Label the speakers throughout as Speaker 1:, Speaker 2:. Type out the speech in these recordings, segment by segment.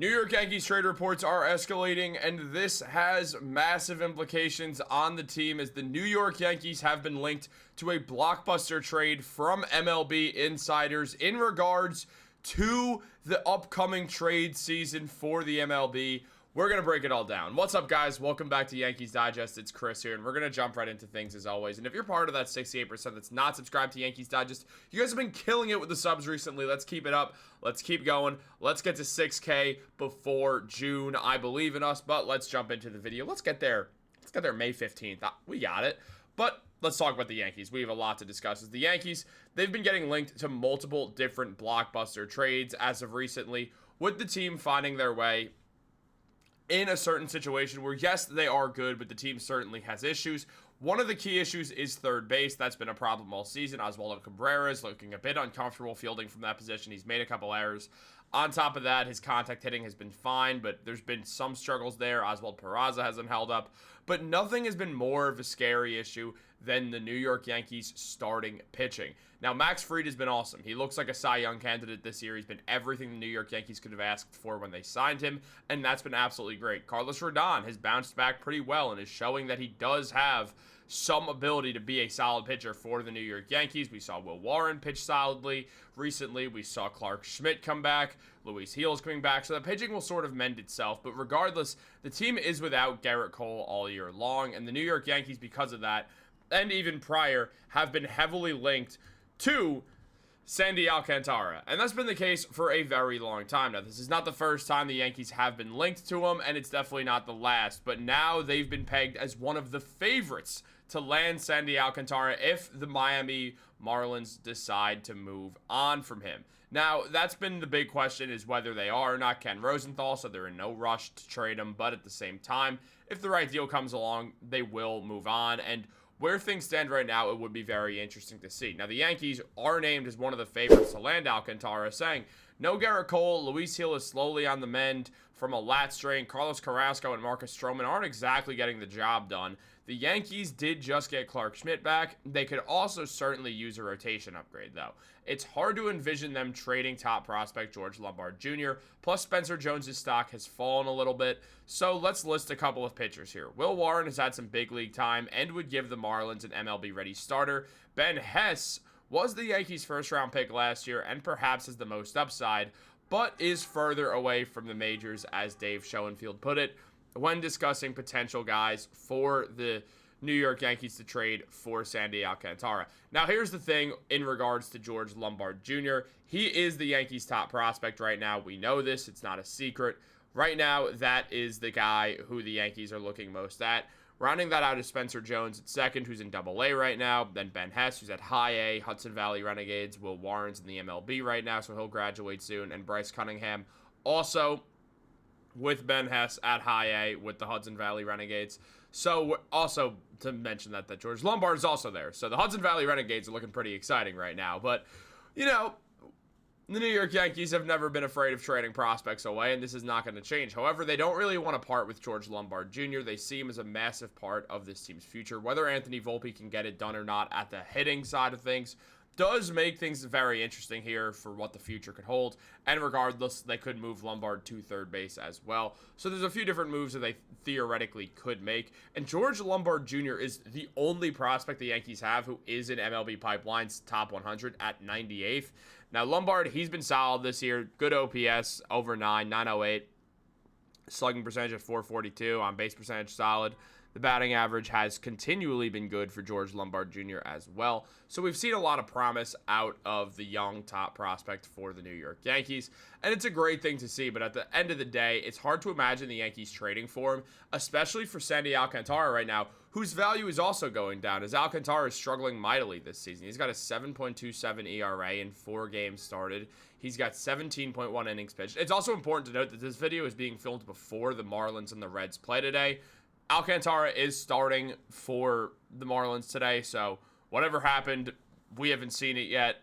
Speaker 1: New York Yankees trade reports are escalating, and this has massive implications on the team as the New York Yankees have been linked to a blockbuster trade from MLB insiders in regards to the upcoming trade season for the MLB. We're going to break it all down. What's up, guys? Welcome back to Yankees Digest. It's Chris here, and we're going to jump right into things as always. And if you're part of that 68% that's not subscribed to Yankees Digest, you guys have been killing it with the subs recently. Let's keep it up. Let's keep going. Let's get to 6K before June. I believe in us, but let's jump into the video. Let's get there. Let's get there May 15th. We got it. But let's talk about the Yankees. We have a lot to discuss. As the Yankees, they've been getting linked to multiple different blockbuster trades as of recently, with the team finding their way in a certain situation where, yes, they are good, but the team certainly has issues. One of the key issues is third base. That's been a problem all season. Oswaldo Cabrera is looking a bit uncomfortable fielding from that position. He's made a couple errors. On top of that, his contact hitting has been fine, but there's been some struggles there. Oswald Peraza hasn't held up, but nothing has been more of a scary issue than the New York Yankees starting pitching. Now, Max Fried has been awesome. He looks like a Cy Young candidate this year. He's been everything the New York Yankees could have asked for when they signed him, and that's been absolutely great. Carlos Rodon has bounced back pretty well and is showing that he does have some ability to be a solid pitcher for the New York Yankees. We saw Will Warren pitch solidly recently. We saw Clark Schmidt come back. Luis Gil is coming back. So the pitching will sort of mend itself. But regardless, the team is without Gerrit Cole all year long. And the New York Yankees, because of that, and even prior, have been heavily linked to Sandy Alcantara. And that's been the case for a very long time now. This is not the first time the Yankees have been linked to him, and it's definitely not the last. But now they've been pegged as one of the favorites to land Sandy Alcantara if the Miami Marlins decide to move on from him. Now, that's been the big question, is whether they are or not. Ken Rosenthal, so they're in no rush to trade him. But at the same time, if the right deal comes along, they will move on. And where things stand right now, it would be very interesting to see. Now, the Yankees are named as one of the favorites to land Alcantara, saying no Gerrit Cole. Luis Gil is slowly on the mend from a lat strain. Carlos Carrasco and Marcus Stroman aren't exactly getting the job done. The Yankees did just get Clark Schmidt back. They could also certainly use a rotation upgrade, though. It's hard to envision them trading top prospect George Lombard Jr., plus Spencer Jones' stock has fallen a little bit. So let's list a couple of pitchers here. Will Warren has had some big league time and would give the Marlins an MLB-ready starter. Ben Hess was the Yankees' first-round pick last year and perhaps has the most upside, but is further away from the majors, as Dave Schoenfield put it, when discussing potential guys for the New York Yankees to trade for Sandy Alcantara. Now, here's the thing in regards to George Lombard Jr. He is the Yankees' top prospect right now. We know this. It's not a secret. Right now, that is the guy who the Yankees are looking most at. Rounding that out is Spencer Jones at second, who's in Double-A right now. Then Ben Hess, who's at High-A, Hudson Valley Renegades. Will Warren's in the MLB right now, so he'll graduate soon. And Bryce Cunningham also with Ben Hess at High-A with the Hudson Valley Renegades. So also to mention that George Lombard is also there. So the Hudson Valley Renegades are looking pretty exciting right now. But, you know, the New York Yankees have never been afraid of trading prospects away, and this is not going to change. However, they don't really want to part with George Lombard Jr. They see him as a massive part of this team's future. Whether Anthony Volpe can get it done or not at the hitting side of things does make things very interesting here for what the future could hold. And regardless, they could move Lombard to third base as well. So there's a few different moves that they theoretically could make. And George Lombard Jr. is the only prospect the Yankees have who is in MLB Pipeline's top 100 at 98th. Now, Lombard, he's been solid this year. Good OPS, over 908. Slugging percentage at 442. On base percentage, solid. The batting average has continually been good for George Lombard Jr. as well. So we've seen a lot of promise out of the young top prospect for the New York Yankees. And it's a great thing to see. But at the end of the day, it's hard to imagine the Yankees trading for him, especially for Sandy Alcantara right now, whose value is also going down, as Alcantara is struggling mightily this season. He's got a 7.27 ERA in 4 games started. He's got 17.1 innings pitched. It's also important to note that this video is being filmed before the Marlins and the Reds play today. Alcantara is starting for the Marlins today, so whatever happened, we haven't seen it yet.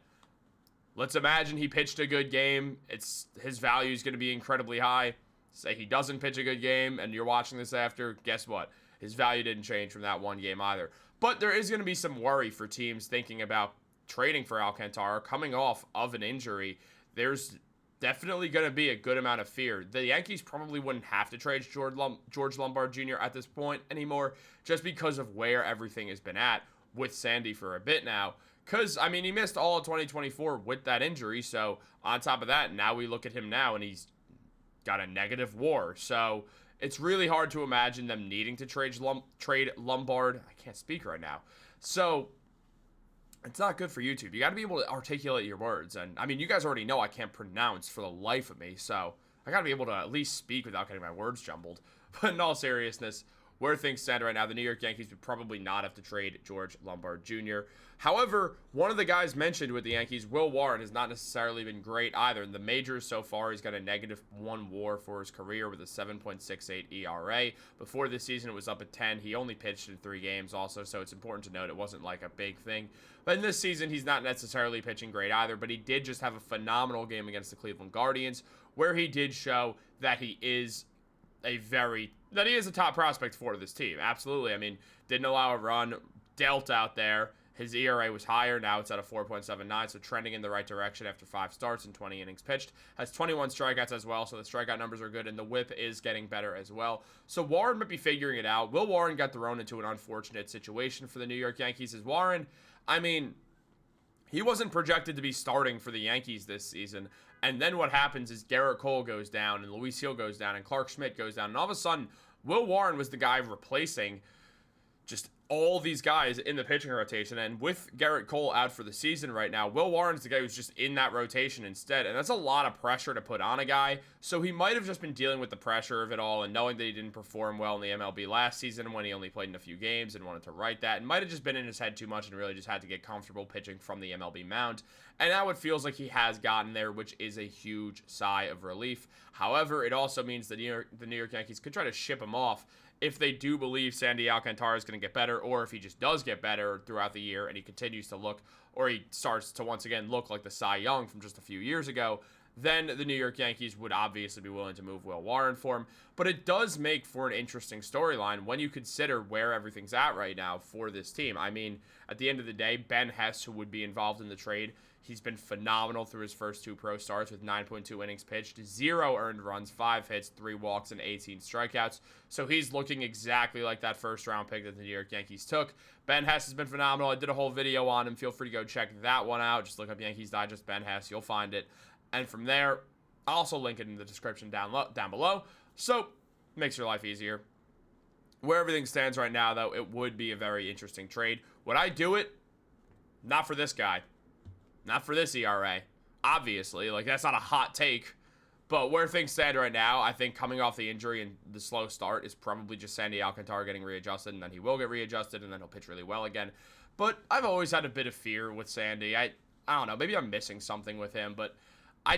Speaker 1: Let's imagine he pitched a good game. His value is going to be incredibly high. Say he doesn't pitch a good game, and you're watching this after, guess what? His value didn't change from that one game either. But there is going to be some worry for teams thinking about trading for Alcantara coming off of an injury. There's definitely going to be a good amount of fear. The Yankees probably wouldn't have to trade George Lombard Jr. at this point anymore, just because of where everything has been at with Sandy for a bit now. Because, I mean, he missed all of 2024 with that injury. So, on top of that, now we look at him now, and he's got a negative WAR. So, it's really hard to imagine them needing to trade Lombard. I can't speak right now. So, it's not good for YouTube. You got to be able to articulate your words. And, I mean, you guys already know I can't pronounce for the life of me. So, I got to be able to at least speak without getting my words jumbled. But in all seriousness, where things stand right now, the New York Yankees would probably not have to trade George Lombard Jr. However, one of the guys mentioned with the Yankees, Will Warren, has not necessarily been great either. In the majors so far, he's got a -1 WAR for his career with a 7.68 ERA. Before this season, it was up at 10. He only pitched in 3 games also, so it's important to note it wasn't like a big thing. But in this season, he's not necessarily pitching great either, but he did just have a phenomenal game against the Cleveland Guardians, where he did show that he is a top prospect for this team. Absolutely. I mean, didn't allow a run, dealt out there. His ERA was higher. Now it's at a 4.79, so trending in the right direction after 5 starts and 20 innings pitched. Has 21 strikeouts as well, so the strikeout numbers are good, and the whip is getting better as well. So Warren might be figuring it out. Will Warren got thrown into an unfortunate situation for the New York Yankees. As Warren, I mean, he wasn't projected to be starting for the Yankees this season. And then what happens is Gerrit Cole goes down, and Luis Gil goes down, and Clark Schmidt goes down. And all of a sudden, Will Warren was the guy replacing just all these guys in the pitching rotation. And with Gerrit Cole out for the season right now, Will Warren's the guy who's just in that rotation instead. And that's a lot of pressure to put on a guy. So he might have just been dealing with the pressure of it all and knowing that he didn't perform well in the MLB last season when he only played in a few games and wanted to write that. And might have just been in his head too much and really just had to get comfortable pitching from the MLB mound. And now it feels like he has gotten there, which is a huge sigh of relief. However, it also means that the New York Yankees could try to ship him off if they do believe Sandy Alcantara is going to get better, or if he just does get better throughout the year and he continues to look, or he starts to once again look like the Cy Young from just a few years ago, then the New York Yankees would obviously be willing to move Will Warren for him. But it does make for an interesting storyline when you consider where everything's at right now for this team. I mean, at the end of the day, Ben Hess, who would be involved in the trade, he's been phenomenal through his first 2 pro starts with 9.2 innings pitched, 0 earned runs, 5 hits, 3 walks, and 18 strikeouts. So he's looking exactly like that first-round pick that the New York Yankees took. Ben Hess has been phenomenal. I did a whole video on him. Feel free to go check that one out. Just look up Yankees Digest Ben Hess. You'll find it. And from there, I'll also link it in the description down below. So, makes your life easier. Where everything stands right now, though, it would be a very interesting trade. Would I do it? Not for this guy. Not for this ERA. Obviously, like, that's not a hot take. But where things stand right now, I think coming off the injury and the slow start is probably just Sandy Alcantara getting readjusted, and then he will get readjusted, and then he'll pitch really well again. But I've always had a bit of fear with Sandy. I don't know. Maybe I'm missing something with him, but I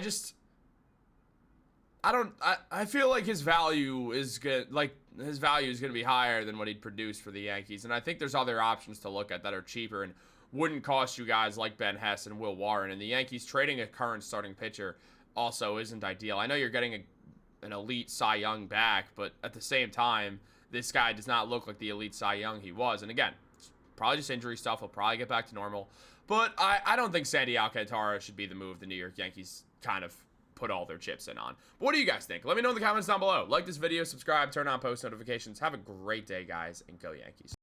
Speaker 1: feel like his value is good. Like, his value is going to be higher than what he'd produce for the Yankees. And I think there's other options to look at that are cheaper and wouldn't cost you guys like Ben Hess and Will Warren. And the Yankees trading a current starting pitcher also isn't ideal. I know you're getting an elite Cy Young back, but at the same time, this guy does not look like the elite Cy Young he was. And again, it's probably just injury stuff. He'll probably get back to normal. But I don't think Sandy Alcantara should be the move the New York Yankees kind of put all their chips in on. But what do you guys think? Let me know in the comments down below. Like this video, subscribe, turn on post notifications. Have a great day, guys, and go Yankees.